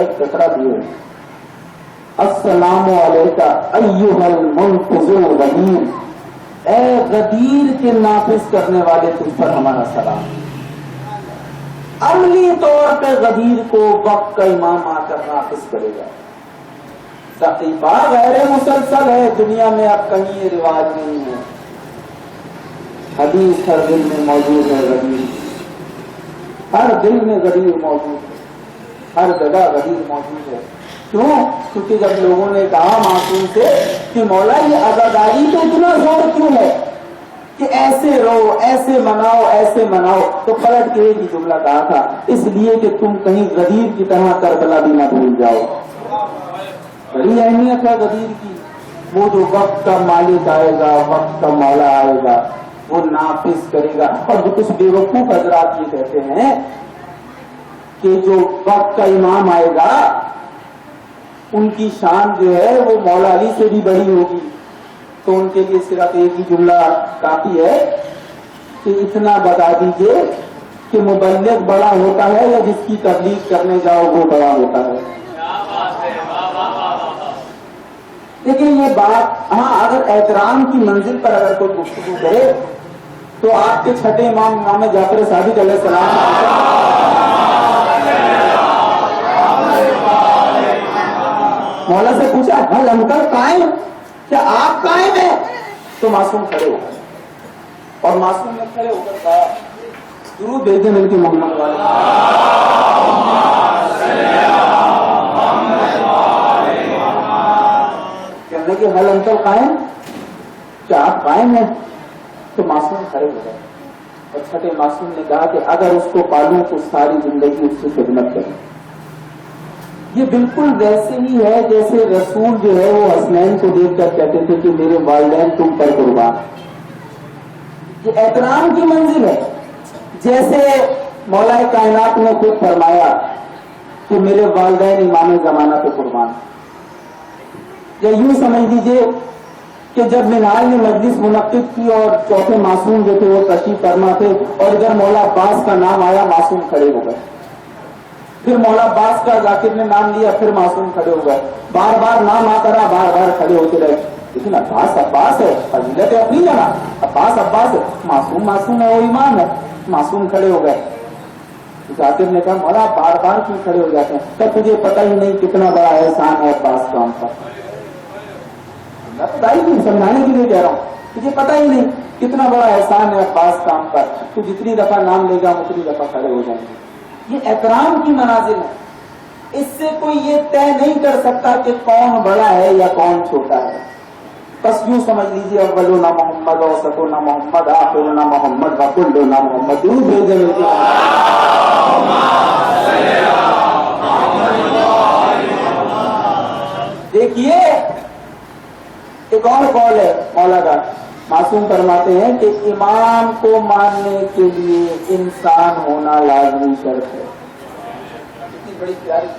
ایک فقرہ بھی ہے، السلام علیکہ ایھا المنفذ الغدیر، اے غدیر کے نافذ کرنے والے تم پر ہمارا سلام۔ عملی طور پہ غدیر کو وقت کا امام آ کر نافذ کرے گا۔ صحیفہ غیر مسلسل ہے، دنیا میں اب کہیں یہ رواج نہیں ہے، حدیث ہر دل میں موجود ہے، غدیر ہر دل میں غدیر موجود ہے، ہر جگہ غدیر موجود ہے۔ کیوں؟ کیونکہ جب لوگوں نے کہا معصوم سے کہ مولا یہ عزاداری تو اتنا زور کیوں ہے کہ ایسے رہو، ایسے مناؤ، ایسے مناؤ، تو پلٹ کے ایک ہی جملہ کہا تھا، اس لیے کہ تم کہیں غدیر کی طرح کربلا بھی نہ بھول جاؤ۔ بڑی اہمیت ہے غدیر کی۔ وہ جو وقت کا مالک آئے گا، وقت کا مولا آئے گا، وہ نافذ کرے گا۔ اور جو کچھ بیوقوف حضرات یہ کہتے ہیں کہ جو وقت کا امام آئے گا ان کی شان جو ہے وہ مولا علی سے بھی بڑی ہوگی، تو ان کے لیے صرف ایک ہی جملہ کافی ہے کہ اتنا بتا دیجئے کہ مبلغ بڑا ہوتا ہے یا جس کی تبلیغ کرنے جاؤ وہ بڑا ہوتا ہے۔ لیکن یہ بات ہاں اگر احترام کی منزل پر اگر کوئی گفتگو کرے تو آپ کے چھٹے امام امام جعفر صادق علیہ السلام مولا سے پوچھا حل انکل قائم، کیا آپ قائم ہیں؟ تو معصوم کھڑے ہو گئے اور معصوم نے کھڑے ہو کر کہا درود بھیجیں مل کے محمد والے، کہنے کہ حل انکل قائم، کیا آپ قائم ہیں؟ تو معصوم کھڑے ہو گئے اور چھٹے معصوم نے کہا کہ اگر اس کو پالوں تو ساری زندگی اس کی خدمت کریں۔ یہ بالکل ویسے ہی ہے جیسے رسول جو ہے وہ حسنین کو دیکھ کر کہتے تھے کہ میرے والدین تم پر قربان۔ یہ احترام کی منزل ہے، جیسے مولا کائنات نے خود فرمایا کہ میرے والدین امام زمانہ پہ قربان۔ یا یوں سمجھ لیجیے کہ جب منہاج نے مجلس منعقد کی اور چوتھے معصوم جو تھے وہ تشریف فرما تھے اور ادھر مولا عباس کا نام آیا، معصوم کھڑے ہو گئے، پھر مولا عباس کا ذاکر نے نام لیا، پھر معصوم کھڑے ہو گئے، بار بار نام آتا رہا، بار بار کھڑے ہوتے رہے۔ لیکن عباس عباس ہے، فضیلت ہے اپنی جگہ، عباس عباس ہے، معصوم معصوم ہے، وہ ایمان ہے، معصوم کھڑے ہو گئے۔ ذاکر نے کہا مولا بار بار کیوں کھڑے ہو جاتے ہیں؟ کہ تجھے پتہ ہی نہیں کتنا بڑا احسان ہے عباس کا ہم پر۔ میں بتائی نہیں، سمجھانے کے لیے کہہ رہا ہوں، تجھے پتہ ہی نہیں کتنا بڑا احسان ہے عباس کا ہم پر، تو جتنی دفعہ نام لے گا اتنی دفعہ کھڑے ہو جائیں گے۔ یہ احترام کی منازل ہے، اس سے کوئی یہ طے نہیں کر سکتا کہ کون بڑا ہے یا کون چھوٹا ہے۔ بس یوں سمجھ لیجیے اولنا محمد، اوسطنا محمد، آخرنا محمد، وکلنا محمد۔ درود بھیجیں مل کے۔ دیکھیے ایک اور قول ہے مولا کا، معصوم فرماتے ہیں کہ امام کو ماننے کے لیے انسان ہونا لازمی شرط ہے۔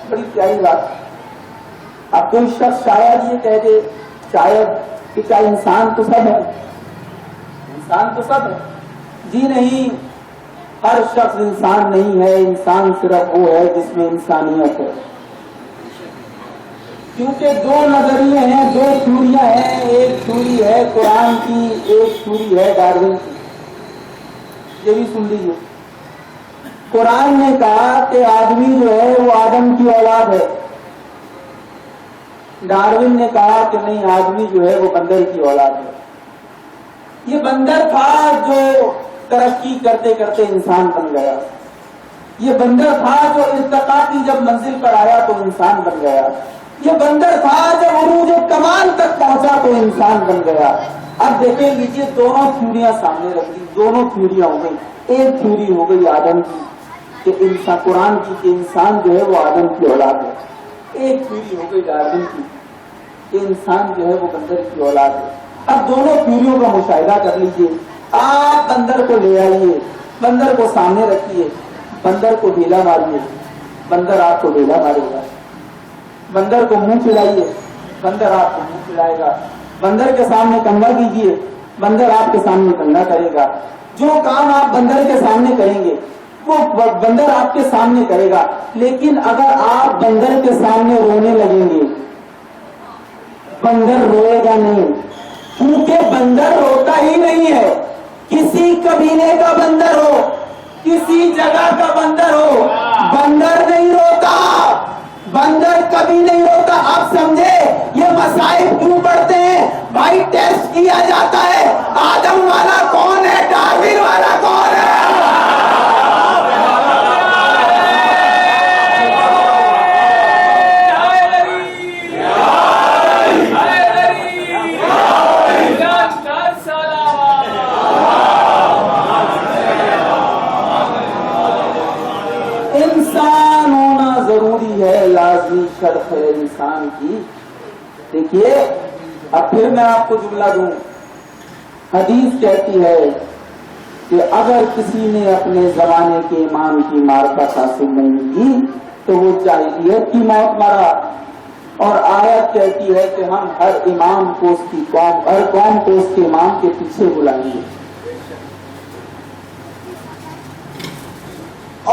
بڑی پیاری بات۔ اب کوئی شخص شاید یہ کہہ دے شاید کہ کیا انسان تو سب ہے؟ انسان تو سب ہے؟ جی نہیں، ہر شخص انسان نہیں ہے، انسان صرف وہ ہے جس میں انسانیت ہے۔ کیونکہ دو نظریے ہیں، دو تھیوریاں ہیں، ایک تھیوری ہے قرآن کی، ایک تھیوری ہے ڈارون کی۔ یہ بھی سن لیجیے، قرآن نے کہا کہ آدمی جو ہے وہ آدم کی اولاد ہے، ڈارون نے کہا کہ نہیں، آدمی جو ہے وہ بندر کی اولاد ہے۔ یہ بندر تھا جو ترقی کرتے کرتے انسان بن گیا، یہ بندر تھا جو ارتقاء کی جب منزل پر آیا تو انسان بن گیا، یہ بندر تھا جب عروج کمال تک پہنچا تو انسان بن گیا۔ اب دیکھیں لیجیے دونوں تھیوریاں سامنے رکھ دی، دونوں تھیوریاں ہو گئی۔ ایک تھیوری ہو گئی آدم کی کہ انسان، قرآن کی کہ انسان جو ہے وہ آدم کی اولاد ہے، ایک تھیوری ہو گئی ڈارون کی کہ انسان جو ہے وہ بندر کی اولاد ہے۔ اب دونوں تھیوریوں کا مشاہدہ کر لیجیے، آپ بندر کو لے آئیے، بندر کو سامنے رکھیے، بندر کو ڈھیلا ماریے، بندر آپ کو ڈھیلا مارے گا۔ بندر کو منہ چڑھائیے، بندر آپ کو منہ چڑھائے گا۔ بندر کے سامنے کنگا کیجیے، بندر آپ کے سامنے کنگا کرے گا۔ جو کام آپ بندر کے سامنے کریں گے وہ بندر آپ کے سامنے کرے گا. لیکن اگر آپ بندر کے سامنے رونے لگیں گے، بندر روئے گا نہیں، کیونکہ بندر روتا ہی نہیں ہے. کسی قبیلے کا بندر ہو، کسی جگہ کا بندر ہو، بندر نہیں روتا، بندر کبھی نہیں روتا. آپ سمجھے یہ مصائب کیوں پڑھتے ہیں؟ بھائی ٹیسٹ کیا جاتا ہے آدم والا کون ہے، ڈاروین والا کون ہے. انسان ہونا ضروری ہے، لازمی شرط ہے انسان کی. دیکھیے اب پھر میں آپ کو جملہ دوں. حدیث کہتی ہے کہ اگر کسی نے اپنے زمانے کے امام کی معرفت حاصل نہیں کی تو وہ جاہلیت کی موت مرا. اور آیت کہتی ہے کہ ہم ہر امام کو اس کی قوم، ہر قوم کو اس کے امام کے پیچھے بلائیں گے.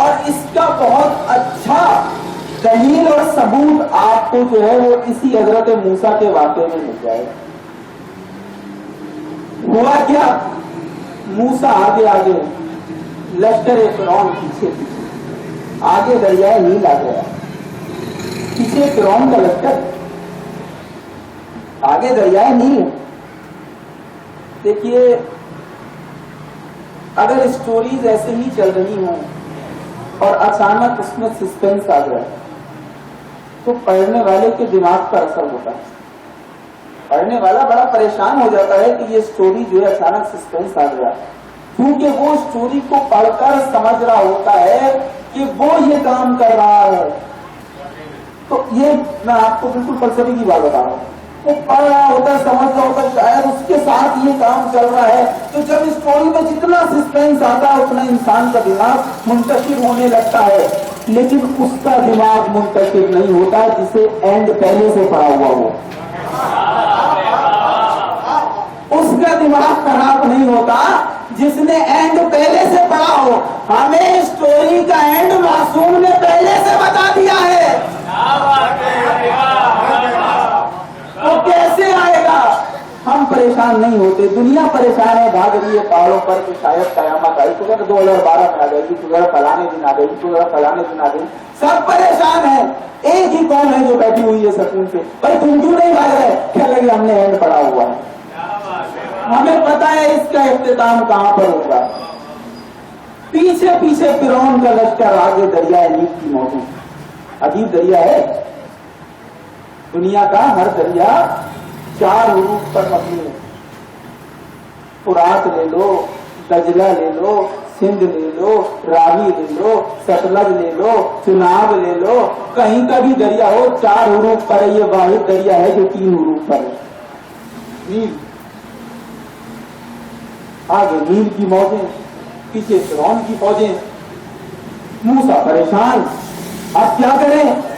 اور اس کا بہت اچھا دلیل اور ثبوت آپ کو جو ہے وہ اسی حضرت موسیٰ کے واقعے میں مل جائے. ہوا کیا؟ موسیٰ آگے آگے، لشکر فرعون پیچھے پیچھے. آگے دریائے نیل آ گیا، پیچھے فرعون کا لشکر، آگے دریائے نیل. دیکھیے اگر اسٹوریز ایسے ہی چل رہی ہوں اور اچانک اس میں سسپینس آ گیا تو پڑھنے والے کے دماغ پر اثر ہوتا ہے. پڑھنے والا بڑا پریشان ہو جاتا ہے کہ یہ سٹوری جو ہے اچانک سسپینس آ گیا، کیونکہ وہ سٹوری کو پڑھ کر سمجھ رہا ہوتا ہے کہ وہ یہ کام کر رہا ہے. تو یہ میں آپ کو بالکل فلسفے کی بات بتا رہا ہوں. وہ پڑھ رہا ہوتا ہے، سمجھ رہا ہوتا ہے، شاید اس کے ساتھ یہ کام چل رہا ہے. تو جب اس اسٹوری میں جتنا سسپینس آتا ہے اتنا انسان کا دماغ منتشر ہونے لگتا ہے. لیکن اس کا دماغ منتشر نہیں ہوتا جسے اینڈ پہلے سے پڑا ہوا ہو. اس کا دماغ خراب نہیں ہوتا جس نے اینڈ پہلے سے پڑھا ہو. ہمیں اسٹوری کا اینڈ معصوم نے پہلے سے بتا دیا ہے. وہ کیسے آئے گا؟ ہم پریشان نہیں ہوتے، دنیا پریشان ہے، بھاگ رہی ہے پہاڑوں پر کہ شاید قیامت آئی تو 2012 میں آ جائے گی، تو فلانے دن آ جائے گی، تو فلانے دن آ جائے گی. سب پریشان ہیں. ایک ہی قوم ہے جو بیٹھی ہوئی ہے سکون سے. بھائی تم کیوں نہیں بھاگ رہے؟ کیا لگے ہم نے اینڈ پڑا ہوا ہے، ہمیں پتا ہے اس کا اختتام کہاں پر ہوگا. پیچھے پیچھے فرعون کا لشکر، آگے دریائے نیل کی موجود. عجیب دریا ہے. دنیا کا ہر دریا 4 حروف پر مبنی ہے. فرات لے لو، دجلہ لے لو، سندھ لے لو، راوی لے لو، ستلج لے لو، چناب لے لو، کہیں کا بھی دریا ہو 4 حروف پر ہے. یہ واحد دریا ہے جو 3 حروف پر ہے، نیل. آگے نیل کی موجیں، پیچھے فرعون کی فوجیں. موسیٰ پریشان، اب کیا کریں؟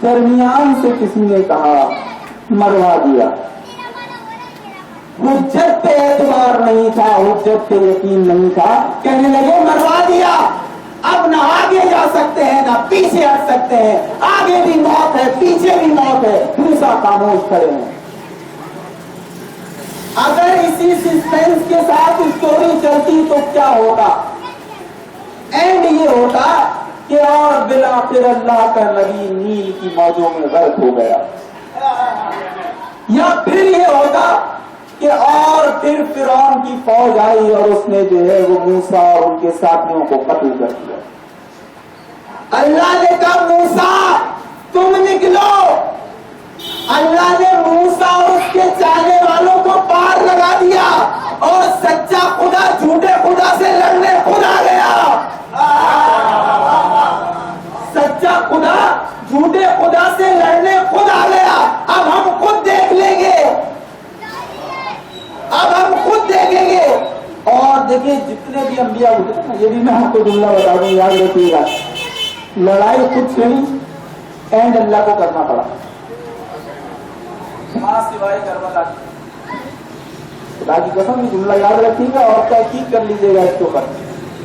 درمیان سے کسی نے کہا مروا دیا. حجت پہ اعتبار نہیں تھا، حجت پہ یقین نہیں تھا. کہنے لگے مروا دیا، اب نہ آگے جا سکتے ہیں نہ پیچھے ہٹ سکتے ہیں. آگے بھی موت ہے، پیچھے بھی موت ہے. موسیٰ خاموش کھڑے ہیں. اگر اسی سسپینس کے ساتھ اسٹوری چلتی تو کیا ہوتا؟ اینڈ یہ ہوتا کہ اور بالآخر اللہ کا نبی نیل کی موجوں میں غرق ہو گیا. یا پھر یہ ہوتا کہ اور پھر فرعون کی فوج آئی اور اس نے جو ہے وہ موسیٰ اور ان کے ساتھیوں کو قتل کر دیا. اللہ نے کہا موسیٰ تم نکلو. اللہ نے موسیٰ اور اس کے چاہنے والوں کو پار لگا دیا اور سچا خدا جھوٹے خدا سے لڑنے خود آ گیا. سچا خدا جھوٹے خدا سے لڑنے خود آ گیا. اب ہم خود دیکھ لیں گے، اب ہم خود دیکھیں گے. اور دیکھیں جتنے بھی انبیاء ہوتے ہیں، یہ بھی میں آپ کو جملہ بتا دوں، یاد رکھیے گا. لڑائی خود چھڑی، اینڈ اللہ کو کرنا پڑا. ماں سوائے کربلا کی. خدا کی قسم یہ جملہ یاد رکھیے گا اور تحقیق کر لیجیے گا اس کے اوپر.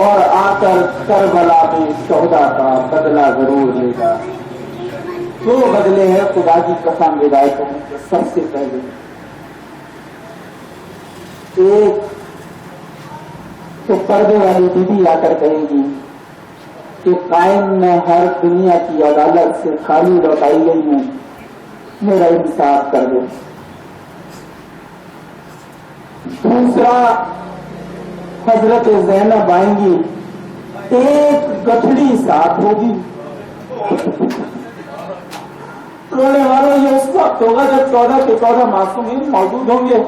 اور آ کر کربلا میں شہدا کا بدلہ ضرور لے گا. دو بدلے ہیں خدا کی قسم روایتوں میں. سب سے پہلے ایک تو پردے والی بیوی آ کر کہے گی کہ قائم میں ہر دنیا کی عدالت سے خالی لوٹائی گئی ہوں, میرا انصاف کر دو. دوسرا حضرت زینب آئیں گی, ایک گٹھڑی ساتھ ہوگی. رونے والوں یہ اس وقت ہوگا جب 14 کے 14 معصومین موجود ہوں گے.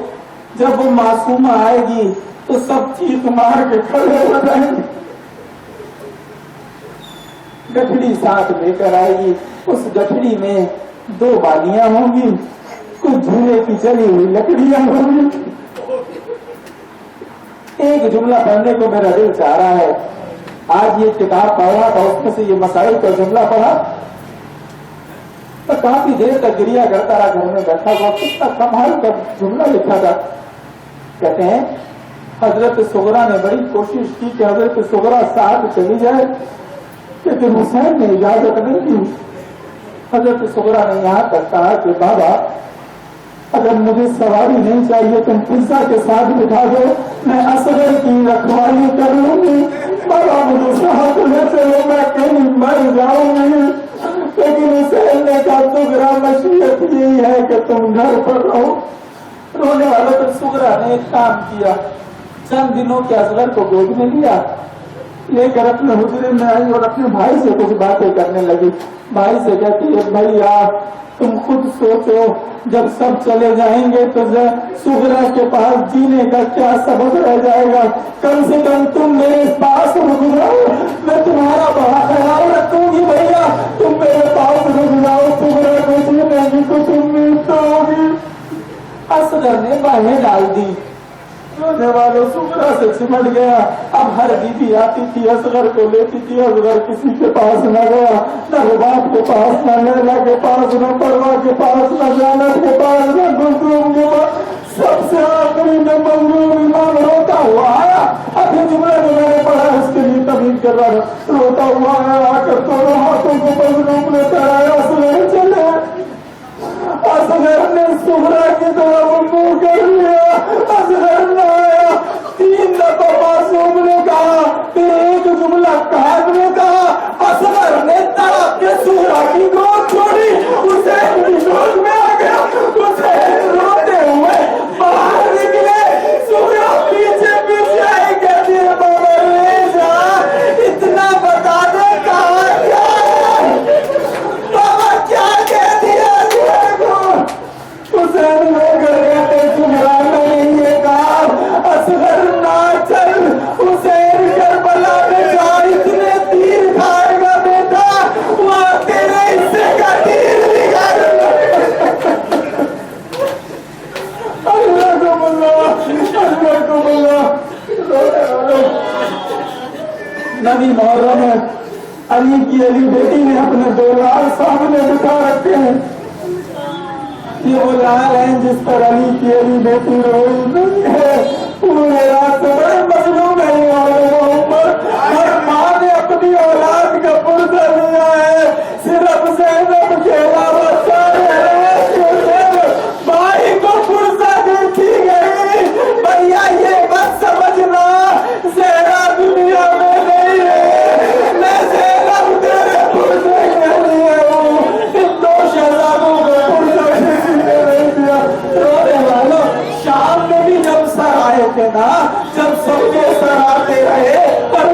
جب وہ معصومہ آئے گی تو سب چیخ مار کے کھڑے ہو جائیں گے. گٹھڑی ساتھ لے کر آئے گی. اس گٹھڑی میں 2 بالیاں ہوں گی, کچھ جھولے کی چلی ہوئی لکڑیاں ہوں گی. ایک جملہ پڑھنے کو میرا دل چاہ رہا ہے. آج یہ کتاب پڑھ رہا تھا, اس میں سے یہ مسائل کا جملہ پڑھا تو کافی دیر تک گریا کرتا رہا. گھر میں بیٹھا ہوا کتنا کمال کا جملہ لکھا تھا. کہتے ہیں حضرت صغرا نے بڑی کوشش کی کہ حضرت صغرا ساتھ چلی جائے, لیکن حسین نے اجازت نہیں دی. حضرت صغرا نے یہاں تک کہا کہ بابا اگر مجھے سواری نہیں چاہیے تم پرزا کے ساتھ بٹھا دو, میں اصغر کی رکھوالی کر لوں گی. بابا مجھے ساتھ لے چلو, میں کہیں مر جاؤں گی. لیکن حسین نے کہا صغرا مشیت یہی ہے کہ تم گھر پر رہو. رونے والا تو صغرا نے ایک کام کیا, چند دنوں کے اصغر کو گود میں لیا, لے کر اپنے حجرے میں آئی اور اپنے بھائی سے کچھ باتیں کرنے لگی. بھائی سے کہتی ہے بھائی تم خود سوچو, جب سب چلے جائیں گے تو صغرا کے پاس جینے کا کیا سبب رہ جائے گا. کم سے کم تم میرے پاس رک جاؤ, میں تمہارا بڑا خیال رکھوں گی. بھیا تم میرے پاس رک جاؤ, صغرا کو جینے کی کچھ امید تو ہوگی. اصغر نے باہیں ڈال دی. رونے والوں صغرا سے چمٹ گیا. اب ہر بیوی آتی تھی اصغر کو لیتی تھی. اصغر کسی کے پاس نہ گیا, نہ رباب کے پاس, نہ لیلا کے پاس, نہ پروا کے پاس, نہ جانت کے پاس, نہ گلزوم کے پاس. سب سے آخری میں مظلوم امام روتا ہوا آیا. اب یہ جملہ جو میں نے پڑھا اس کے لیے تمید کر رہا تھا. روتا ہوا آیا, آ کر دونوں ہاتھوں کو مظلوم نے کرایا. اصغر چلے, اصغر نے صغرا کی طرف منہ کر لیا. اصغر نہ آیا. 3 دفعہ معصوم نے کہا, پھر ایک جملہ کاغذ نے کہا. اصغر نے تڑپ کے صغرا کی گود چھوڑی. حسین کی گود میں آ گیا. حسین روتے ہوئے باہر نکلے. صغرا پیچھے پیچھے آئی, کہتی ہے بابا لے جا, اتنا بتا دے کہاں کیا ہے. بابا کیا کہہ دیا حسین لے کر کہتے صغرا نے یہ کہا اصغر نہ چل, حسین کربلا میں جا, اتنے تیر کھائے گا بیٹا, وہاں تیرے حصے کا تیر نکال. اللہ کو بلا, اللہ کو بلا. نبی محرم ہے, علی کی علی بیٹی نے اپنے 2 لال سامنے بٹھا رکھے ہیں. یہ وہ لال ہیں جس پر علی کی علی بیٹی روئی نہیں ہے. پورے رات بڑے مظلوم ہے. ہر ماں نے اپنی اولاد کا پرزہ لیا ہے, صرف زینب کے علاوہ سارے بھائی کو پرزہ دیتی گئی. بھیا یہ بات سمجھنا, زینب دنیا میں نہیں ہے, میں زینب تیرے پرزے کے لیے ہوں. ان 2 شہزادوں کو پرزہ کسی نے نہیں دیا. رونے والوں شام میں بھی جب سر آئے تھے نا, جب سب کے سر آتے رہے پر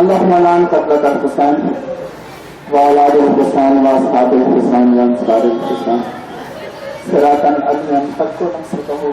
اللهم لعن قتلة الحسين وأولاد الحسين وأصحاب الحسين وأنصار الحسين صراطا أنعمت عليهم।